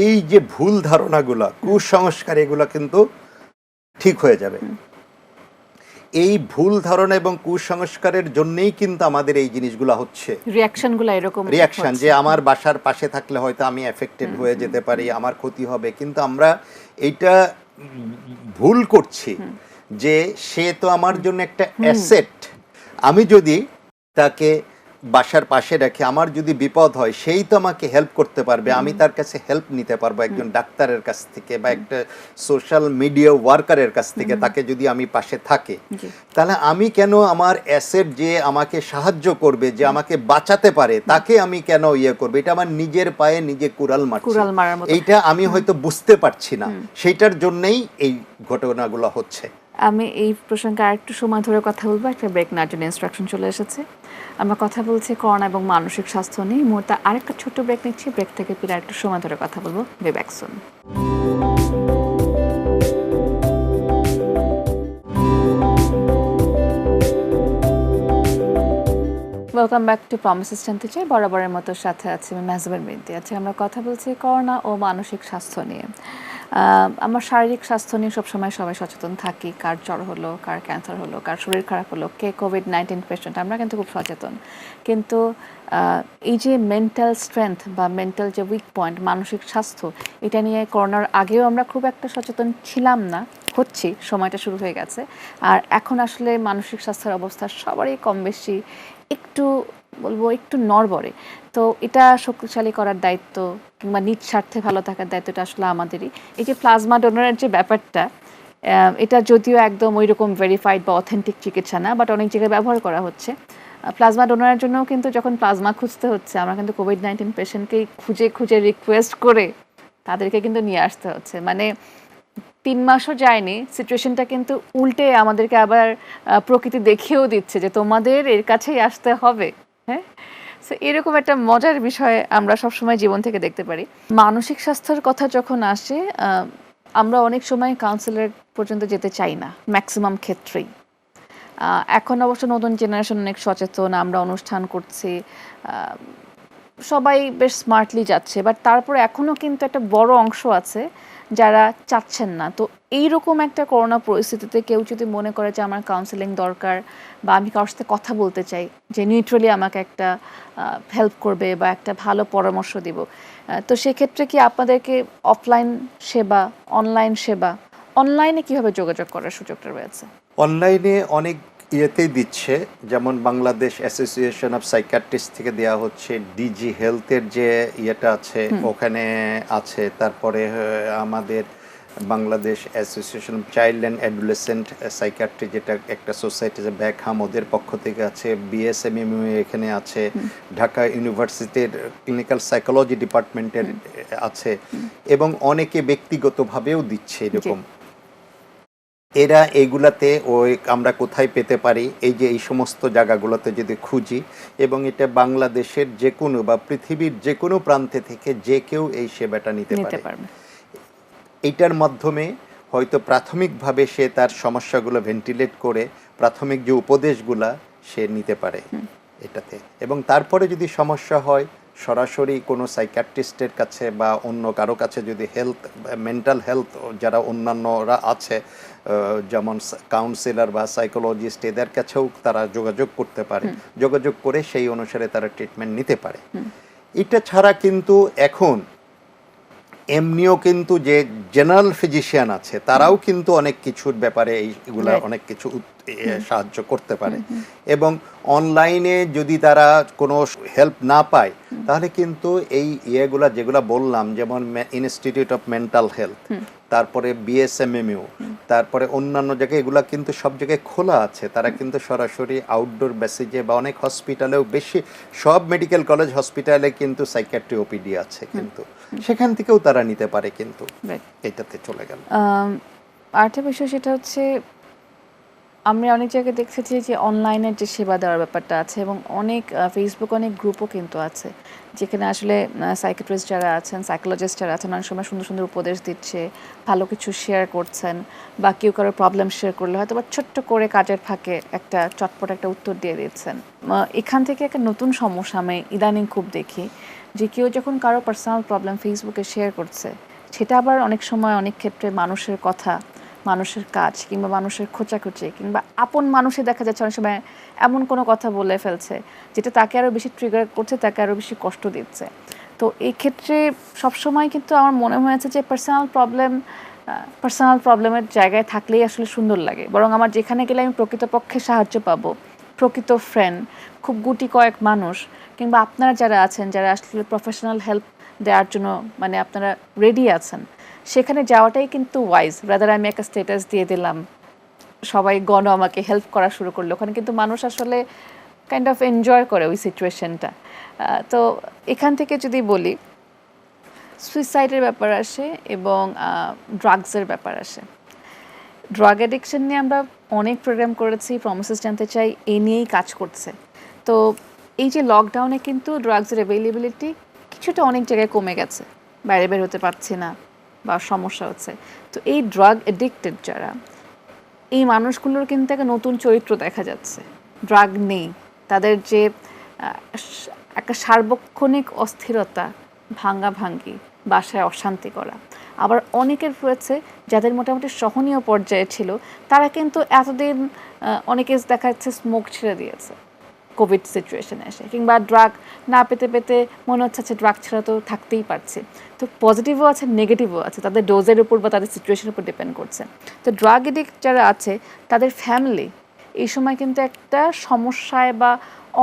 এই যে ভুল ধারণাগুলো, কুসংস্কার, এগুলো কিন্তু ঠিক হয়ে যাবে। এই ভুল ধারণা এবং কুসংস্কারের জন্যই কিন্তু আমাদের এই জিনিসগুলো হচ্ছে, রিয়াকশনগুলো এরকম, রিয়াকশন, যে আমার বাসার পাশে থাকলে হয়তো আমি এফেক্টেড হয়ে যেতে পারি, আমার ক্ষতি হবে। কিন্তু আমরা এইটা ভুল করছি যে সে তো আমার জন্য একটা অ্যাসেট, আমি যদি তাকে বাসার পাশে রাখি, আমার যদি বিপদ হয়, সেই তো আমাকে হেল্প করতে পারবে, আমি তার কাছে হেল্প নিতে পারবো একজন ডাক্তারের কাছ থেকে বা একটা সোশ্যাল মিডিয়া ওয়ার্কারের কাছ থেকে, তাকে যদি আমি পাশে থাকি, তাহলে আমি কেন আমার অ্যাসেট যে আমাকে সাহায্য করবে, যে আমাকে বাঁচাতে পারে, তাকে আমি কেন করবো? এটা আমার নিজের পায়ে নিজে কুড়াল মারছি, এইটা আমি হয়তো বুঝতে পারছি না, সেইটার জন্যই এই ঘটনাগুলো হচ্ছে। আমি এই প্রসঙ্গে আরেকটু সময় ধরে কথা বলবো, একটা ব্রেক নেওয়ার জন্য ইনস্ট্রাকশন চলে এসেছে। আমরা কথা বলছি করোনা এবং মানসিক স্বাস্থ্য নিয়ে। এই মুহূর্তে আরেকটা ছোট্ট ব্রেক নিচ্ছি, ব্রেক থেকে ফিরে আরেকটু সময় ধরে কথা বলবো। Be back soon. Welcome back to promises জানতে চাই। বরাবরের মতো সাথে আছে আমি মেহজাবিন বিনতি। আচ্ছা, আমরা কথা বলছি করোনা ও মানসিক স্বাস্থ্য নিয়ে। আমার শারীরিক স্বাস্থ্য নিয়ে সবসময় সবাই সচেতন থাকি, কার জ্বর হলো, কার ক্যান্সার হলো, কার শরীর খারাপ হলো, কে কোভিড-19 পেশেন্ট, আমরা কিন্তু খুব সচেতন। কিন্তু এই যে মেন্টাল স্ট্রেংথ বা মেন্টাল যে উইক পয়েন্ট, মানসিক স্বাস্থ্য, এটা নিয়ে করোনার আগেও আমরা খুব একটা সচেতন ছিলাম না, হচ্ছি, সময়টা শুরু হয়ে গেছে। আর এখন আসলে মানসিক স্বাস্থ্যের অবস্থা সবারই কম বেশি একটু, বলবো একটু নড়বড়ে। তো এটা শক্তিশালী করার দায়িত্ব কিংবা নিজ স্বার্থে ভালো থাকার দায়িত্বটা আসলে আমাদেরই। এই যে প্লাজমা ডোনারের যে ব্যাপারটা, এটা যদিও একদম ওই রকম ভেরিফাইড বা অথেন্টিক চিকিৎসা না, বাট অনেক জায়গায় ব্যবহার করা হচ্ছে। প্লাজমা ডোনারের জন্যও কিন্তু যখন প্লাজমা খুঁজতে হচ্ছে, আমরা কিন্তু কোভিড-19 পেশেন্টকেই খুঁজে খুঁজে রিকোয়েস্ট করে তাদেরকে কিন্তু নিয়ে আসতে হচ্ছে। মানে 3 মাসও যায়নি, সিচুয়েশনটা কিন্তু উল্টে আমাদেরকে আবার প্রকৃতি দেখিয়েও দিচ্ছে যে তোমাদের এর কাছেই আসতে হবে। হ্যাঁ, সো এরকম একটা মজার বিষয় আমরা সবসময় জীবন থেকে দেখতে পারি। মানসিক স্বাস্থ্যের কথা যখন আসে, আমরা অনেক সময় কাউন্সিলর পর্যন্ত যেতে চাই না, ম্যাক্সিমাম ক্ষেত্রেই। এখন অবশ্য নতুন জেনারেশন অনেক সচেতন, আমরা অনুষ্ঠান করছি, সবাই বেশ স্মার্টলি যাচ্ছে, বাট তারপরে এখনও কিন্তু একটা বড় অংশ আছে যারা চাচ্ছেন না। তো এইরকম একটা করোনা পরিস্থিতিতে কেউ যদি মনে করে যে আমার কাউন্সেলিং দরকার বা আমি কারোর সাথে কথা বলতে চাই যে নিউট্রালি আমাকে একটা হেল্প করবে বা একটা ভালো পরামর্শ দিব, তো সেক্ষেত্রে কি আপনাদেরকে অফলাইন সেবা, অনলাইন সেবা, অনলাইনে কিভাবে যোগাযোগ করার সুযোগটা রয়েছে? অনলাইনে অনেক ইয়েতেই দিচ্ছে, যেমন বাংলাদেশ অ্যাসোসিয়েশন অফ সাইকিয়াট্রিস্ট থেকে দেওয়া হচ্ছে, ডিজি হেলথের যে ইয়েটা আছে ওখানে আছে, তারপরে আমাদের Bangladesh association of child and adolescent psychiatry যেটা একটা সোসাইটি যে ব্যাকহাম ওদের পক্ষ থেকে আছে, বিএসএমএমইউ এখানে আছে, ঢাকা ইউনিভার্সিটির ক্লিনিক্যাল সাইকোলজি ডিপার্টমেন্টের আছে, এবং অনেকে ব্যক্তিগতভাবেও দিচ্ছে এরকম। এরা এইগুলাতে ওই আমরা কোথায় পেতে পারি, এই যে এই সমস্ত জায়গাগুলোতে যদি খুঁজি, এবং এটা বাংলাদেশের যে কোনো বা পৃথিবীর যে কোনো প্রান্তে থেকে যে কেউ এই সেবাটা নিতে পারবে। এইটার মাধ্যমে হয়তো প্রাথমিকভাবে সে তার সমস্যাগুলো ভেন্টিলেট করে প্রাথমিক যে উপদেশগুলা সে নিতে পারে এটাতে, এবং তারপরে যদি সমস্যা হয় সরাসরি কোনো সাইকিয়াট্রিস্টের কাছে বা অন্য কারো কাছে, যদি হেলথ মেন্টাল হেলথ যারা অন্যান্যরা আছে যেমন কাউন্সিলর বা সাইকোলজিস্ট এদের কাছেও তারা যোগাযোগ করতে পারে, যোগাযোগ করে সেই অনুসারে তারা ট্রিটমেন্ট নিতে পারে। এটা ছাড়া কিন্তু এখন এমনিও কিন্তু যে জেনারেল ফিজিশিয়ান আছে তারাও কিন্তু অনেক কিছুর ব্যাপারে এইগুলা অনেক কিছু সাহায্য করতে পারে, এবং অনলাইনে যদি তারা কোনো হেল্প না পায় তাহলে কিন্তু এই ইয়েগুলা যেগুলা বললাম, যেমন ইনস্টিটিউট অফ মেন্টাল হেলথ, তারপরে বিএসএমএমইউ, তারপরে অন্যান্য জায়গায় এগুলা কিন্তু সব জায়গায় খোলা আছে। তারা কিন্তু সরাসরি আউটডোর বেসিজে বা অনেক হসপিটালেও, বেশি সব মেডিকেল কলেজ হসপিটালে কিন্তু সাইকিয়াট্রি ওপিডি আছে, কিন্তু সেখান থেকেও তারা নিতে পারে, কিন্তু এটাতে চলে গেল। আরেকটা বিষয় সেটা হচ্ছে আমরা অনেক জায়গায় দেখেছি যে অনলাইনের যে সেবা দেওয়ার ব্যাপারটা আছে, এবং অনেক ফেসবুক অনেক গ্রুপও কিন্তু আছে যেখানে আসলে সাইকিয়াট্রিস্ট যারা আছেন, সাইকোলজিস্ট যারা আছেন, অনেক সময় সুন্দর সুন্দর উপদেশ দিচ্ছে, ভালো কিছু শেয়ার করছেন, বা কেউ কারো প্রবলেম শেয়ার করলে হয়তো বা ছোট্ট করে কাজের ফাঁকে একটা চটপট একটা উত্তর দিয়ে দিচ্ছেন। এখান থেকে একটা নতুন সমস্যা আমি ইদানিং খুব দেখি যে কেউ যখন কারো পার্সোনাল প্রবলেম ফেসবুকে শেয়ার করছে, সেটা আবার অনেক সময় অনেক ক্ষেত্রে মানুষের কথা, মানুষের কাজ, কিংবা মানুষের খোঁচাখুচি, কিংবা আপন মানুষে দেখা যাচ্ছে অনেক সময় এমন কোনো কথা বলে ফেলছে যেটা তাকে আরও বেশি ট্রিগার করছে, তাকে আরও বেশি কষ্ট দিচ্ছে। তো এই ক্ষেত্রে সবসময় কিন্তু আমার মনে হয়েছে যে পার্সোনাল প্রবলেমের জায়গায় থাকলেই আসলে সুন্দর লাগে, বরং আমার যেখানে গেলে আমি প্রকৃতপক্ষে সাহায্য পাবো, প্রকৃত ফ্রেন্ড, খুব গুটি কয়েক মানুষ, কিংবা আপনারা যারা আছেন যারা আসলে প্রফেশনাল হেল্প দেওয়ার জন্য মানে আপনারা রেডি আছেন, সেখানে যাওয়াটাই কিন্তু ওয়াইজ। রাদার আমি একটা স্ট্যাটাস দিয়ে দিলাম, সবাই গণ আমাকে হেল্প করা শুরু করলো, ওখানে কিন্তু মানুষ আসলে কাইন্ড অফ এনজয় করে ওই সিচুয়েশনটা। তো এখান থেকে যদি বলি, সুইসাইডের ব্যাপার আসে এবং ড্রাগসের ব্যাপার আসে। ড্রাগ অ্যাডিকশন নিয়ে আমরা অনেক প্রোগ্রাম করেছি, প্রমিসেস জানতে চাই এই নিয়েই কাজ করছে। তো এই যে লকডাউনে কিন্তু ড্রাগসের অ্যাভেলেবিলিটি কিছুটা অনেক জায়গায় কমে গেছে, বাইরে বের হতে পারছি না বা সমস্যা হচ্ছে। তো এই ড্রাগ অ্যাডিক্টেড যারা, এই মানুষগুলোর কিন্তু একটা নতুন চরিত্র দেখা যাচ্ছে। ড্রাগ নেই, তাদের যে একটা সার্বক্ষণিক অস্থিরতা, ভাঙ্গাভাঙ্গি, বাসায় অশান্তি করা। আবার অনেকের রয়েছে যাদের মোটামুটি সহনীয় পর্যায়ে ছিল, তারা কিন্তু এতদিন অনেকে দেখা যাচ্ছে স্মোক ছেড়ে দিয়েছে কোভিড সিচুয়েশনে এসে, কিংবা ড্রাগ না পেতে পেতে মনে হচ্ছে ড্রাগ ছাড়া তো থাকতেই পারছে। তো পজিটিভও আছে, নেগেটিভও আছে, তাদের ডোজের উপর বা তাদের সিচুয়েশনের উপর ডিপেন্ড করছে। তো ড্রাগ এডিক্ট যারা আছে তাদের ফ্যামিলি এই সময় কিন্তু একটা সমস্যায় বা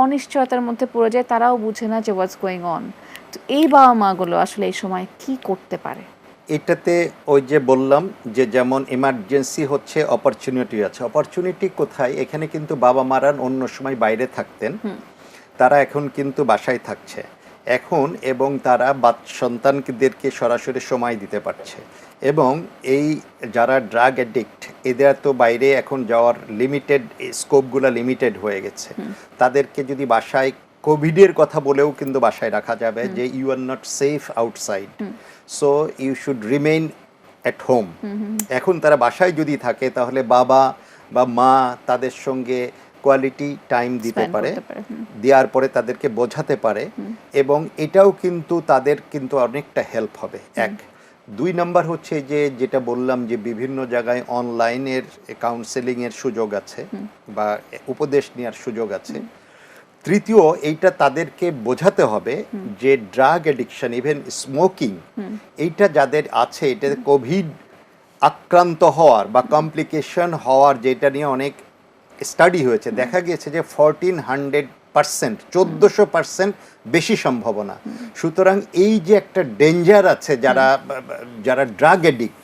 অনিশ্চয়তার মধ্যে পড়ে যায়, তারাও বুঝে না যে হোয়াটস গোয়িং অন। তো এই বাবা মাগুলো আসলে এই সময় কি করতে পারে? এটাতে ওই যে বললাম যে যেমন ইমার্জেন্সি হচ্ছে, অপরচুনিটি আছে। অপরচুনিটি কোথায়? এখানে কিন্তু বাবা মারা অন্য সময় বাইরে থাকতেন, তারা এখন কিন্তু বাসায় থাকছে এখন, এবং তারা সন্তানদেরকে সরাসরি সময় দিতে পারছে। এবং এই যারা ড্রাগ অ্যাডিক্ট, এদের তো বাইরে এখন যাওয়ার লিমিটেড, স্কোপগুলো লিমিটেড হয়ে গেছে। তাদেরকে যদি বাসায়, কোভিডের কথা বলেও কিন্তু বাসায় রাখা যাবে যে you are not safe outside, so you should remain at home. এখন তারা বাসায় যদি থাকে তাহলে বাবা বা মা তাদের সঙ্গে কোয়ালিটি টাইম দিতে Spend পারে, করতে পারে। দেওয়ার পরে তাদেরকে বোঝাতে পারে, এবং এটাও কিন্তু তাদের কিন্তু অনেকটা হেল্প হবে। এক, 2 নাম্বার হচ্ছে যে যেটা বললাম যে বিভিন্ন জায়গায় অনলাইনের কাউন্সেলিংয়ের সুযোগ আছে বা উপদেশ নেওয়ার সুযোগ আছে। তৃতীয়, এইটা তাদেরকে বোঝাতে হবে যে ড্রাগ অ্যাডিকশন, ইভেন স্মোকিং, এইটা যাদের আছে, এটা কোভিড আক্রান্ত হওয়ার বা কমপ্লিকেশন হওয়ার, যেটা নিয়ে অনেক স্টাডি হয়েছে, দেখা গিয়েছে যে 1400%, 1400% বেশি সম্ভাবনা। সুতরাং এই যে একটা ডেঞ্জার আছে, যারা ড্রাগ অ্যাডিক্ট,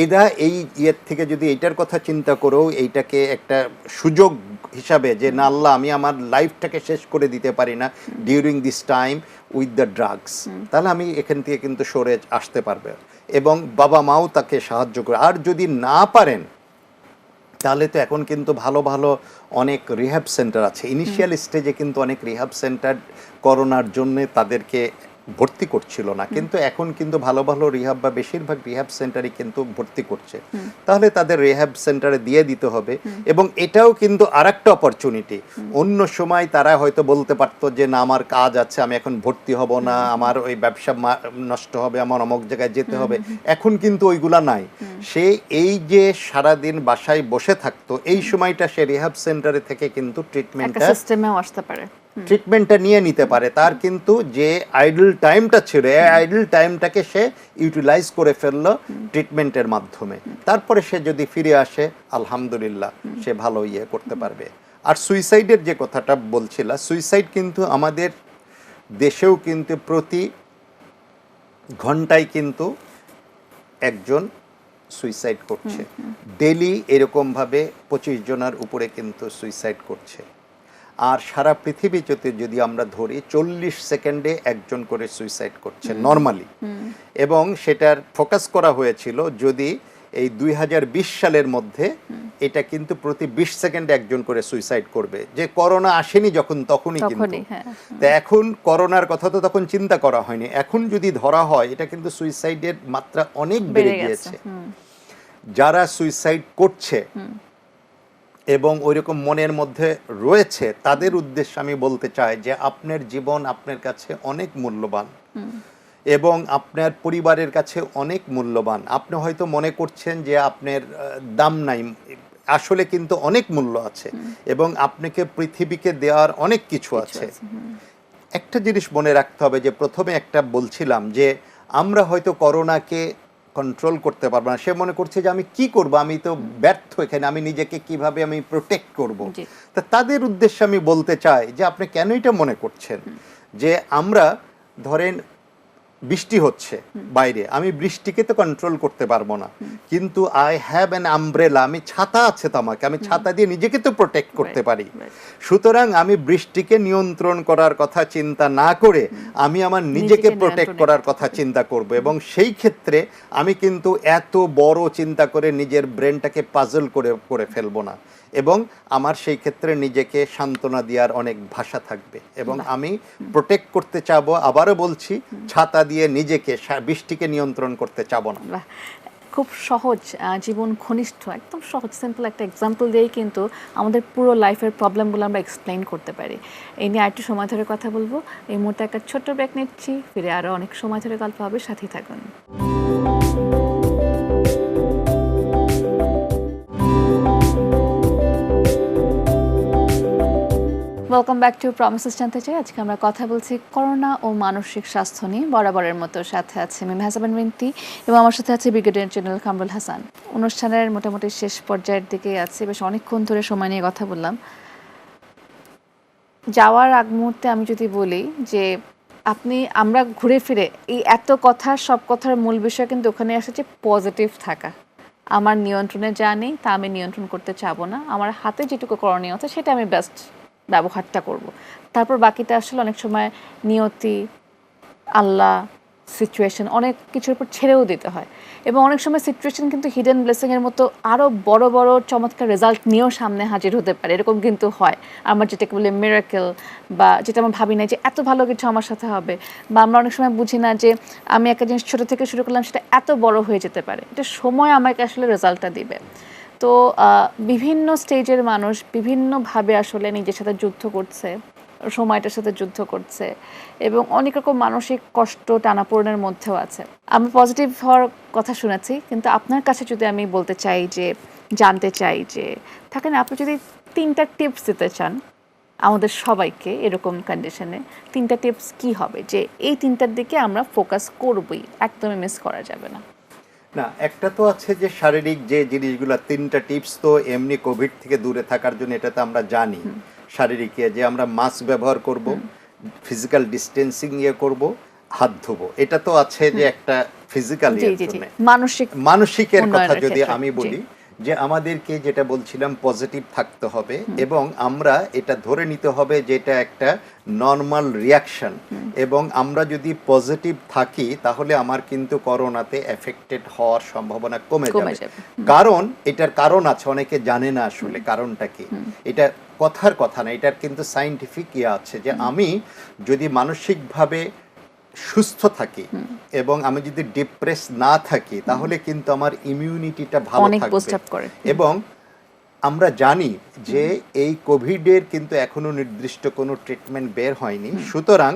এরা এই ইয়ের থেকে যদি এইটার কথা চিন্তা করেও এইটাকে একটা সুযোগ হিসাবে যে না আল্লাহ আমি আমার লাইফটাকে শেষ করে দিতে পারি না during this time with the drugs, তাহলে আমি এখান থেকে কিন্তু সরে আসতে পারবে, এবং বাবা মাও তাকে সাহায্য করে। আর যদি না পারেন তাহলে তো এখন কিন্তু ভালো ভালো অনেক রিহ্যাব সেন্টার আছে। ইনিশিয়াল স্টেজে কিন্তু অনেক রিহ্যাব সেন্টার করোনার জন্যে তাদেরকে ভর্তি করছিল না, কিন্তু এখন কিন্তু ভালো ভালো রিহ্যাব বা বেশিরভাগ রিহ্যাব সেন্টারই কিন্তু ভর্তি করছে। তাহলে তাদের রিহ্যাব সেন্টারে দিয়ে দিতে হবে। এবং এটাও কিন্তু আরেকটা অপরচুনিটি। অন্য সময় তারা হয়তো বলতে পারতো যে না আমার কাজ আছে, আমি এখন ভর্তি হব না, আমার ওই ব্যবসা নষ্ট হবে, আমার অমুক জায়গায় যেতে হবে। এখন কিন্তু ওইগুলা নাই। সে এই যে সারাদিন বাসায় বসে থাকতো, এই সময়টা সে রিহ্যাব সেন্টারে থেকে কিন্তু ট্রিটমেন্টটা নিয়ে নিতে পারে। তার কিন্তু যে আইডল টাইমটা ছিল, এই আইডল টাইমটাকে সে ইউটিলাইজ করে ফেললো ট্রিটমেন্টের মাধ্যমে। তারপরে সে যদি ফিরে আসে, আলহামদুলিল্লাহ, সে ভালো ইয়ে করতে পারবে। আর সুইসাইডের যে কথাটা বলছিল, সুইসাইড কিন্তু আমাদের দেশেও কিন্তু প্রতি ঘন্টায় কিন্তু একজন সুইসাইড করছে। ডেলি এরকমভাবে 25 জনের উপরে কিন্তু সুইসাইড করছে। আর সারা পৃথিবীতে যদি আমরা ধরি 40 সেকেন্ডে একজন করে সুইসাইড করছে নর্মালি। এবং সেটার ফোকাস করা হয়েছিল যদি এই 2020 সালের মধ্যে এটা কিন্তু প্রতি 20 সেকেন্ডে একজন করে সুইসাইড করবে। যে করোনা আসেনি যখন, তখনই কিন্তু। তো এখন করোনার কথা তো তখন চিন্তা করা হয়নি, এখন যদি ধরা হয় এটা কিন্তু সুইসাইডের মাত্রা অনেক বেড়ে গিয়েছে। যারা সুইসাইড করছে এবং ওইরকম মনের মধ্যে রয়েছে, তাদের উদ্দেশ্যে আমি বলতে চাই যে আপনার জীবন আপনার কাছে অনেক মূল্যবান এবং আপনার পরিবারের কাছে অনেক মূল্যবান। আপনি হয়তো মনে করছেন যে আপনার দাম নাই, আসলে কিন্তু অনেক মূল্য আছে এবং আপনাকে পৃথিবীকে দেওয়ার অনেক কিছু আছে। একটা জিনিস মনে রাখতে হবে যে প্রথমে একটা বলছিলাম যে আমরা হয়তো করোনাকে কন্ট্রোল করতে পারবো না। সে মনে করছে যে আমি কি করব, আমি তো ব্যর্থ এখানে, আমি নিজেকে কিভাবে আমি প্রোটেক্ট করব। তা তাদের উদ্দেশ্যে আমি বলতে চাই যে আপনি কেন এটা মনে করছেন যে আমরা ধরেন বৃষ্টি হচ্ছে বাইরে, আমি বৃষ্টিকে তো কন্ট্রোল করতে পারবো না, কিন্তু আই হ্যাভ অ্যান আমব্রেলা, আমি ছাতা আছে তো আমাকে, আমি ছাতা দিয়ে নিজেকে তো প্রোটেক্ট করতে পারি। সুতরাং আমি বৃষ্টিকে নিয়ন্ত্রণ করার কথা চিন্তা না করে আমি আমার নিজেকে প্রোটেক্ট করার কথা চিন্তা করব। এবং সেই ক্ষেত্রে আমি কিন্তু এত বড় চিন্তা করে নিজের ব্রেনটাকে পাজল করে ফেলবো না, এবং আমার সেই ক্ষেত্রে নিজেকে সান্ত্বনা দেওয়ার অনেক ভাষা থাকবে এবং আমি প্রোটেক্ট করতে চাবো। আবারও বলছি, ছাতা দিয়ে নিজেকে বৃষ্টিকে নিয়ন্ত্রণ করতে চাবো না। খুব সহজ, জীবন ঘনিষ্ঠ, একদম সহজ সিম্পল একটা এক্সাম্পল দিয়েই কিন্তু আমাদের পুরো লাইফের প্রবলেমগুলো আমরা এক্সপ্লেইন করতে পারি। এই নিয়ে আরেকটু সময় ধরে কথা বলবো। এই মুহূর্তে একটা ছোট্ট ব্রেক নিচ্ছি, ফিরে আরও অনেক সময় ধরে গল্প হবে, সাথেই থাকুন। ওয়েলকাম ব্যাক টু প্রমিসেস জানতে চাই। আজকে আমরা কথা বলছি করোনা ও মানসিক স্বাস্থ্য নিয়ে। বরাবরের মতো সাথে আছে আমি মেহজাবিন বিনতি এবং আমার সাথে আছে ব্রিগেডিয়ার জেনারেল কামরুল হাসান। অনুষ্ঠানের মোটামুটি শেষ পর্যায়ের দিকেই আছে, বেশ অনেকক্ষণ ধরে সময় নিয়ে কথা বললাম। যাওয়ার আগ মুহূর্তে আমি যদি বলি যে আমরা ঘুরে ফিরে এই এত কথা, সব কথার মূল বিষয় কিন্তু ওখানে এসেছে পজিটিভ থাকা। আমার নিয়ন্ত্রণে যা নেই তা আমি নিয়ন্ত্রণ করতে চাবো না, আমার হাতে যেটুকু করণীয় আছে সেটা আমি বেস্ট ব্যবহারটা করব। তারপর বাকিটা আসলে অনেক সময় নিয়তি, আল্লাহ, সিচুয়েশন, অনেক কিছুর উপর ছেড়েও দিতে হয়। এবং অনেক সময় সিচুয়েশন কিন্তু হিডেন ব্লেসিংয়ের মতো আরও বড় বড় চমৎকার রেজাল্ট নিয়েও সামনে হাজির হতে পারে, এরকম কিন্তু হয়। আমার যেটাকে বলে মিরাকেল, বা যেটা আমরা ভাবি না যে এত ভালো কিছু আমার সাথে হবে, বা আমরা অনেক সময় বুঝি না যে আমি একটা জিনিস ছোটো থেকে শুরু করলাম সেটা এত বড় হয়ে যেতে পারে। এটা সময় আমাকে আসলে রেজাল্টটা দিবে। তো বিভিন্ন স্টেজের মানুষ বিভিন্নভাবে আসলে নিজের সাথে যুদ্ধ করছে, সময়টার সাথে যুদ্ধ করছে এবং অনেক রকম মানসিক কষ্ট টানাপোড়েনের মধ্যেও আছে। আমি পজিটিভ হওয়ার কথা শুনেছি, কিন্তু আপনার কাছে যদি আমি বলতে চাই যে জানতে চাই যে থাকেন আপনি যদি 3টা টিপস দিতে চান আমাদের সবাইকে এরকম কন্ডিশনে, 3টা টিপস কি হবে যে এই 3টার দিকে আমরা ফোকাস করবই, একদমই মিস করা যাবে না? না, একটা তো আছে যে শারীরিক যে জিনিসগুলো, 3টা টিপস তো এমনি কোভিড থেকে দূরে থাকার জন্য, এটা তো আমরা জানি। শারীরিক যে আমরা মাস্ক ব্যবহার করব, ফিজিক্যাল ডিস্টেন্সিং করব, হাত ধোবো, এটা তো আছে যে একটা ফিজিক্যাল মানসিকের কথা যদি আমি বলি, যে আমাদেরকে যেটা বলছিলাম পজিটিভ থাকতে হবে এবং আমরা এটা ধরে নিতে হবে যে এটা একটা নর্মাল রিয়াকশন, এবং আমরা যদি পজিটিভ থাকি তাহলে আমার কিন্তু করোনাতে এফেক্টেড হওয়ার সম্ভাবনা কমে যাবে। কারণ এটার কারণ আছে, অনেকে জানে না আসলে কারণটা কি। এটা কথার কথা না, এটার কিন্তু সায়েন্টিফিক আছে যে আমি যদি মানসিকভাবে সুস্থ থাকি এবং আমি যদি ডিপ্রেস না থাকি তাহলে কিন্তু আমার ইমিউনিটিটা ভালো থাকবে। এবং আমরা জানি যে এই কোভিডের কিন্তু এখনো নির্দিষ্ট কোনো ট্রিটমেন্ট বের হয়নি, সুতরাং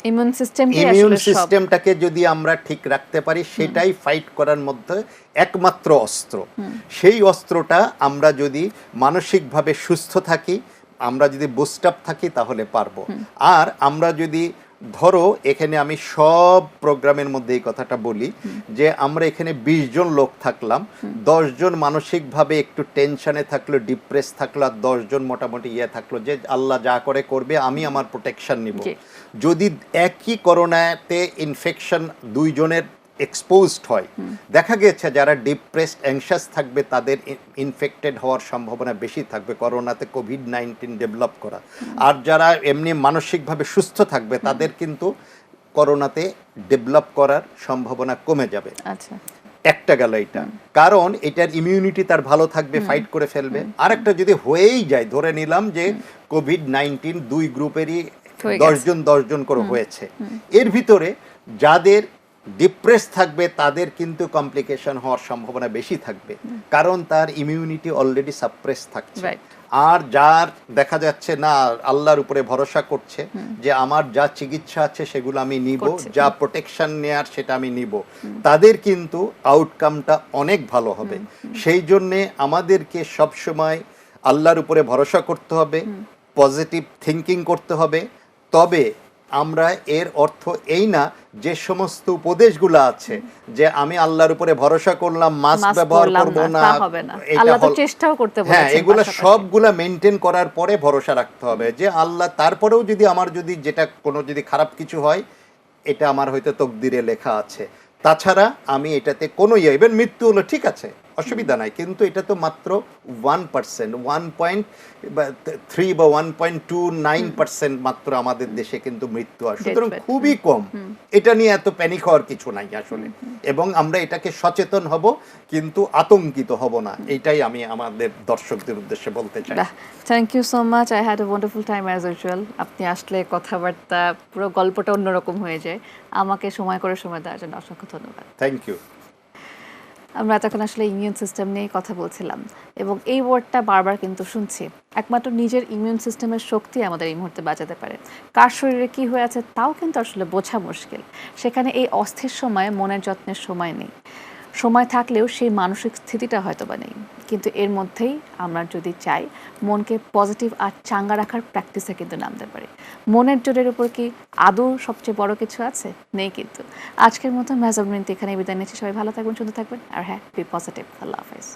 ইমিউন সিস্টেমটাকে যদি আমরা ঠিক রাখতে পারি সেটাই ফাইট করার মধ্যে একমাত্র অস্ত্র। সেই অস্ত্রটা আমরা যদি মানসিকভাবে সুস্থ থাকি, আমরা যদি বুস্ট আপ থাকি তাহলে পারবো। আর আমরা যদি ধরো এখানে আমি সব প্রোগ্রামের মধ্যে এই কথাটা বলি যে আমরা এখানে 20 জন লোক থাকলাম, 10 জন মানসিকভাবে একটু টেনশনে থাকলো, ডিপ্রেস থাকলো, আর 10 জন মোটামুটি থাকলো যে আল্লাহ যা করে করবে, আমি আমার প্রোটেকশন নিব। যদি একই করোনাতে ইনফেকশন 2 জনের এক্সপোজড হয়, দেখা গেছে যারা ডিপ্রেসড অ্যাংশাস থাকবে তাদের ইনফেক্টেড হওয়ার সম্ভাবনা বেশি থাকবে, করোনাতে কোভিড-19 ডেভেলপ করা। আর যারা এমনি মানসিকভাবে সুস্থ থাকবে তাদের কিন্তু করোনাতে ডেভেলপ করার সম্ভাবনা কমে যাবে। আচ্ছা, একটা গেল এটা, কারণ এটার ইমিউনিটি তার ভালো থাকবে, ফাইট করে ফেলবে। আরেকটা যদি হয়েই যায়, ধরে নিলাম যে কোভিড-19 2 গ্রুপেরই 10 জন করে হয়েছে, এর ভিতরে যাদের ডিপ্রেস থাকবে তাদের কিন্তু কমপ্লিকেশন হওয়ার সম্ভাবনা বেশি থাকবে, কারণ তার ইমিউনিটি অলরেডি সাপ্রেস থাকছে। আর যার দেখা যাচ্ছে না আল্লাহর উপরে ভরসা করছে যে আমার যা চিকিৎসা আছে সেগুলো আমি নিব, যা প্রোটেকশন নেয়ার সেটা আমি নিব, তাদের কিন্তু আউটকামটা অনেক ভালো হবে। সেই জন্যে আমাদেরকে সবসময় আল্লাহর উপরে ভরসা করতে হবে, পজিটিভ থিঙ্কিং করতে হবে। তবে আমরা এর অর্থ এই না যে সমস্ত উপদেশগুলো আছে যে আমি আল্লাহর উপরে ভরসা করলাম, মাস্ক ব্যবহার করব না, আল্লাহ তো চেষ্টাও করতে বলেছেন। হ্যাঁ, এগুলো সবগুলা মেইনটেইন করার পরে ভরসা রাখতে হবে যে আল্লাহ তারপরেও যদি আমার যদি যেটা কোনো যদি খারাপ কিছু হয়, এটা আমার হয়তো তকদিরে লেখা আছে। তাছাড়া আমি এটাতে কোনো ইভেন মৃত্যু হলো ঠিক আছে, অসুবিধা নাই, কিন্তু এটা তো মাত্র 1%, 1.3 বা 1.29% মাত্র আমাদের দেশে কিন্তু মৃত্যু হয়, সুতরাং খুবই কম। এটা নিয়ে এত প্যানিক হওয়ার কিছু নাই আসলে, এবং আমরা এটাকে সচেতন হব কিন্তু আতঙ্কিত হব না, এটাই আমি আমাদের দর্শকদের উদ্দেশ্যে বলতে চাই। Thank you so much, I had a wonderful time as usual. আপনি আসলে কথাবার্তা পুরো গল্পটা অন্যরকম হয়ে যায়। আমাকে সময় দেওয়ার জন্য অসংখ্য ধন্যবাদ। Thank you. আমরা এতক্ষণ আসলে ইমিউন সিস্টেম নিয়ে কথা বলছিলাম এবং এই ওয়ার্ডটা বারবার কিন্তু শুনছি। একমাত্র নিজের ইমিউন সিস্টেমের শক্তি আমাদের এই মুহূর্তে বাঁচাতে পারে। কার শরীরে কি হয়ে আছে তাও কিন্তু আসলে বোঝা মুশকিল। সেখানে এই অস্থির সময়ে মনের যত্নের সময় নেই, সময় থাকলেও সেই মানসিক স্থিতিটা হয়তো বা নেই। কিন্তু এর মধ্যেই আমরা যদি চাই মনকে পজিটিভ আর চাঙ্গা রাখার প্র্যাকটিসে কিন্তু নামতে পারি। মনের জোরের উপর কি আদৌ সবচেয়ে বড় কিছু আছে? নেই। কিন্তু আজকের মতো মেজারমেন্ট এখানে বিদায় নিচ্ছি। সবাই ভালো থাকবেন, সুন্দর থাকবেন, আর হ্যাঁ, বি পজিটিভ। আল্লাহ হাফেজ।